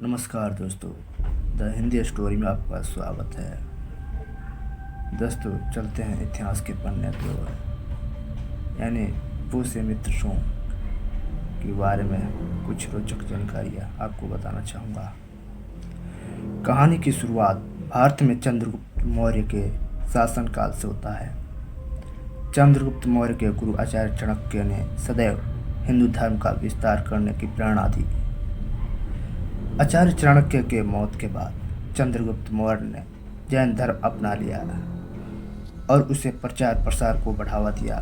नमस्कार दोस्तों, the Hindi story में आपका स्वागत है। दोस्तों, चलते हैं इतिहास के पन्ने की ओर, यानी पुष्यमित्र शोक के बारे में कुछ रोचक जानकारियाँ आपको बताना चाहूँगा। कहानी की शुरुआत भारत में चंद्रगुप्त मौर्य के शासनकाल से होता है। चंद्रगुप्त मौर्य के गुरु आचार्य चाणक्य ने सदैव हिंदू धर्म का विस्तार करने की प्रेरणा दी। आचार्य चाणक्य के मौत के बाद चंद्रगुप्त मौर्य ने जैन धर्म अपना लिया और उसे प्रचार प्रसार को बढ़ावा दिया।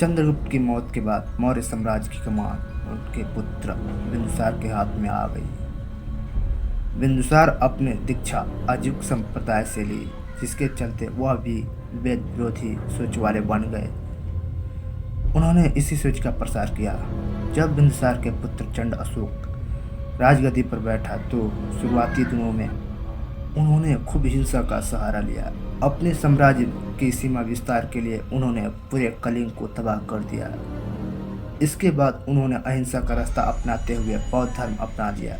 चंद्रगुप्त की मौत के बाद मौर्य साम्राज्य की कमान उनके पुत्र बिंदुसार के हाथ में आ गई। बिंदुसार अपने दीक्षा अजूक संप्रदाय से ली, जिसके चलते वह भी वेद विरोधी सोच वाले बन गए। उन्होंने इसी सोच का प्रसार किया। जब बिंदुसार के पुत्र चंड अशोक राजगद्दी पर बैठा तो शुरुआती दिनों में उन्होंने खूब हिंसा का सहारा लिया। अपने साम्राज्य की सीमा विस्तार के लिए उन्होंने पूरे कलिंग को तबाह कर दिया। इसके बाद उन्होंने अहिंसा का रास्ता अपनाते हुए बौद्ध धर्म अपना लिया।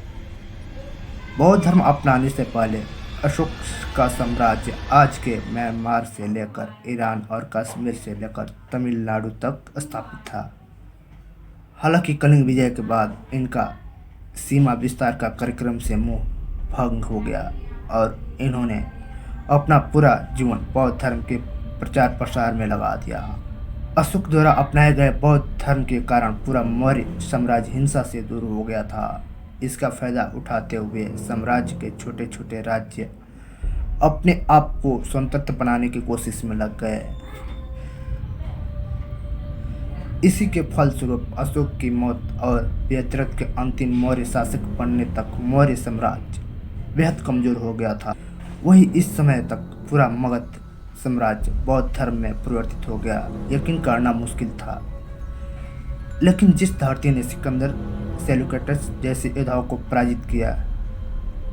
बौद्ध धर्म अपनाने से पहले अशोक का साम्राज्य आज के म्यांमार से लेकर ईरान और कश्मीर से लेकर तमिलनाडु तक स्थापित था। हालांकि कलिंग विजय के बाद इनका सीमा विस्तार का कार्यक्रम से मुंह भंग हो गया और इन्होंने अपना पूरा जीवन बौद्ध धर्म के प्रचार प्रसार में लगा दिया। अशोक द्वारा अपनाए गए बौद्ध धर्म के कारण पूरा मौर्य साम्राज्य हिंसा से दूर हो गया था। इसका फायदा उठाते हुए साम्राज्य के छोटे छोटे राज्य अपने आप को स्वतंत्र बनाने की कोशिश में लग गए। इसी के फलस्वरूप अशोक की मौत और बेहतरत के अंतिम मौर्य शासक बनने तक मौर्य साम्राज्य बेहद कमजोर हो गया था। वही इस समय तक पूरा मगध साम्राज्य बौद्ध धर्म में परिवर्तित हो गया। यकीन करना मुश्किल था, लेकिन जिस धरती ने सिकंदर सेल्यूकस जैसे योद्धाओं को पराजित किया,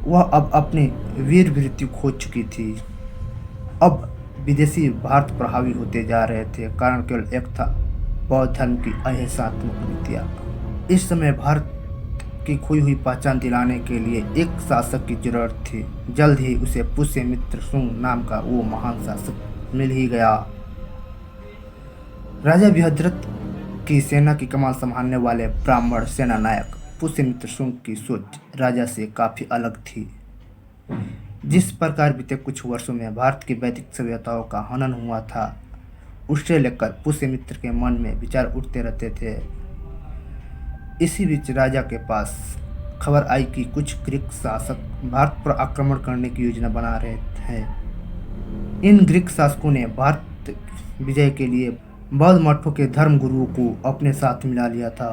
वह अब अपनी वीर वृत्ति खो चुकी थी। अब विदेशी भारत प्रभावी होते जा रहे थे। कारण केवल एक था, बौद्ध धर्म की अहिंसात्मक नीतियाँ। इस समय भारत की खोई हुई पहचान दिलाने के लिए एक शासक की जरूरत थी। जल्द ही उसे पुष्यमित्र शुंग नाम का वो महान शासक मिल ही गया। राजा बृहद्रथ की सेना की कमान संभालने वाले ब्राह्मण सेना नायक पुष्यमित्र शुंग की सोच राजा से काफी अलग थी। जिस प्रकार बीते कुछ वर्षों में भारत की वैदिक सभ्यताओं का हनन हुआ था, उससे लेकर पुष्यमित्र के मन में विचार उठते रहते थे। इसी बीच राजा के पास खबर आई कि कुछ ग्रीक शासक भारत पर आक्रमण करने की योजना बना रहे थे। इन ग्रीक शासकों ने भारत विजय के लिए बौद्ध मठों के धर्म गुरुओं को अपने साथ मिला लिया था।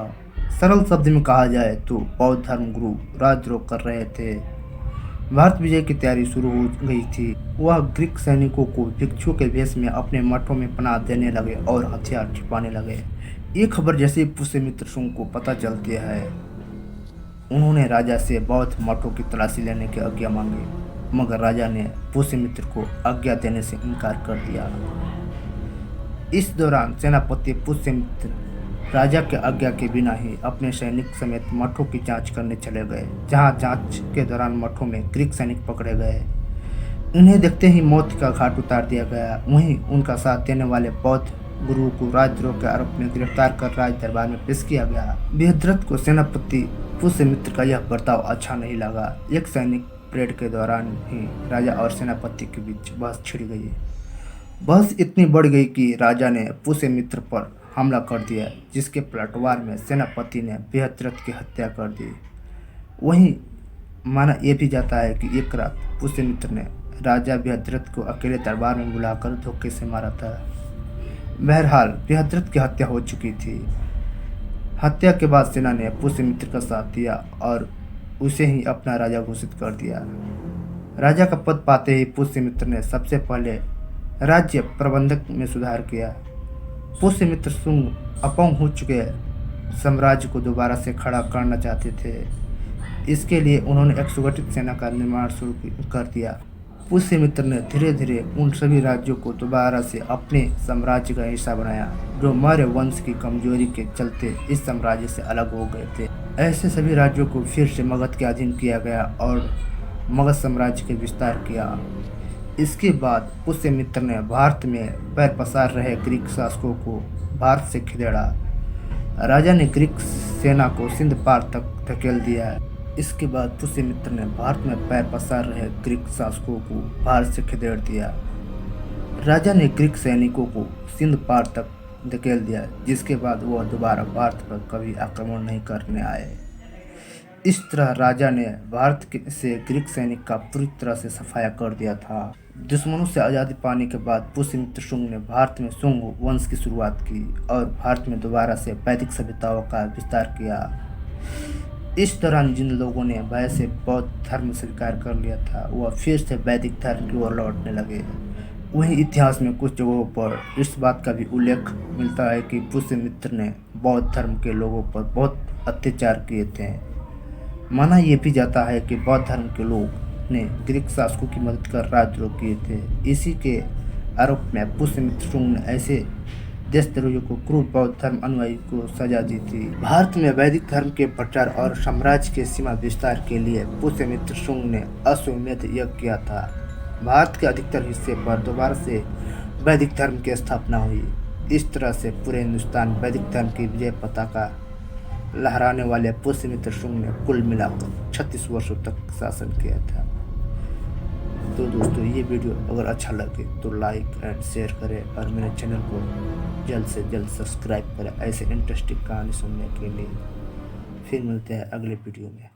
सरल शब्द में कहा जाए तो बौद्ध धर्म गुरु राजद्रोह कर रहे थे। भारत विजय की तैयारी शुरू हो गई थी। वह ग्रीक सैनिकों को भिक्षुओं के भेष में अपने मठों में पनाह देने लगे और हथियार छिपाने लगे। ये खबर जैसे ही पुष्यमित्र शुंग को पता चलती है, उन्होंने राजा से बौद्ध मठों की तलाशी लेने की आज्ञा मांगी, मगर राजा ने पुष्यमित्र को आज्ञा देने से इनकार कर दिया। इस दौरान सेनापति पुष्यमित्र राजा के आज्ञा के बिना ही अपने सैनिक समेत मठों की जांच करने चले गए। जहां जांच के दौरान मठों में ग्रीक सैनिक पकड़े गए। इन्हें देखते ही मौत का घाट उतार दिया गया। वहीं उनका साथ देने वाले बौद्ध गुरुओं को राजद्रोह के आरोप में गिरफ्तार कर राज दरबार में पेश किया गया। बृहद्रथ को सेनापति पुष्यमित्र का यह बर्ताव अच्छा नहीं लगा। एक सैनिक परेड के दौरान ही राजा और सेनापति के बीच बहस छिड़ गई। बहस इतनी बढ़ गई कि राजा ने पुष्यमित्र पर हमला कर दिया, जिसके पलटवार में सेनापति ने बृहद्रथ की हत्या कर दी। वहीं माना यह भी जाता है कि एक रात पुष्यमित्र ने राजा बृहद्रथ को अकेले दरबार में बुलाकर धोखे से मारा था। बहरहाल बृहद्रथ की हत्या हो चुकी थी। हत्या के बाद सेना ने पुष्यमित्र का साथ दिया और उसे ही अपना राजा घोषित कर दिया। राजा का पद पाते ही पुष्यमित्र ने सबसे पहले राज्य प्रबंधक में सुधार किया। पुष्यमित्र शुंग अपंग हो चुके साम्राज्य को दोबारा से खड़ा करना चाहते थे। इसके लिए उन्होंने एक सुगठित सेना का निर्माण शुरू कर दिया। पुष्यमित्र ने धीरे धीरे उन सभी राज्यों को दोबारा से अपने साम्राज्य का हिस्सा बनाया, जो मौर्य वंश की कमजोरी के चलते इस साम्राज्य से अलग हो गए थे। ऐसे सभी राज्यों को फिर से मगध के अधीन किया गया और मगध साम्राज्य के विस्तार किया। इसके बाद पुष्यमित्र ने भारत में पैर पसार रहे ग्रीक शासकों को भारत से खदेड़ा। राजा ने ग्रीक सेना को सिंध पार तक धकेल दिया। इसके बाद पुष्यमित्र ने भारत में पैर पसार रहे ग्रीक शासकों को भारत से खदेड़ दिया। राजा ने ग्रीक सैनिकों को सिंध पार तक धकेल दिया, जिसके बाद वह दोबारा भारत पर कभी आक्रमण नहीं करने आए। इस तरह राजा ने भारत से ग्रीक सैनिक का पूरी तरह से सफाया कर दिया था। दुश्मनों से आज़ादी पाने के बाद पुष्यमित्र शुंग ने भारत में शुंग वंश की शुरुआत की और भारत में दोबारा से वैदिक सभ्यताओं का विस्तार किया। इस दौरान जिन लोगों ने वैसे बौद्ध धर्म स्वीकार कर लिया था, वह फिर से वैदिक धर्म की ओर लौटने लगे। वहीं इतिहास में कुछ जगहों पर इस बात का भी उल्लेख मिलता है कि पुष्यमित्र ने बौद्ध धर्म के लोगों पर बहुत अत्याचार किए थे। माना यह भी जाता है कि बौद्ध धर्म के लोग ने ग्रीक शासकों की मदद कर राजद्रोह किए थे। इसी के आरोप में पुष्यमित्र शुंग ने ऐसे देशद्रोहियों को क्रूर बौद्ध धर्म अनुयायी को सजा दी थी। भारत में वैदिक धर्म के प्रचार और साम्राज्य के सीमा विस्तार के लिए पुष्यमित्र शुंग ने अश्वमेध यज्ञ किया था। भारत के अधिकतर हिस्से पर दोबारा से वैदिक धर्म की स्थापना हुई। इस तरह से पूरे हिंदुस्तान वैदिक धर्म की विजय पताका लहराने वाले पुष्यमित्र शुंग ने कुल मिलाकर 36 वर्षों तक शासन किया था। तो दोस्तों, ये वीडियो अगर अच्छा लगे तो लाइक एंड शेयर करें और मेरे चैनल को जल्द से जल्द सब्सक्राइब करें ऐसे इंटरेस्टिंग कहानी सुनने के लिए। फिर मिलते हैं अगले वीडियो में।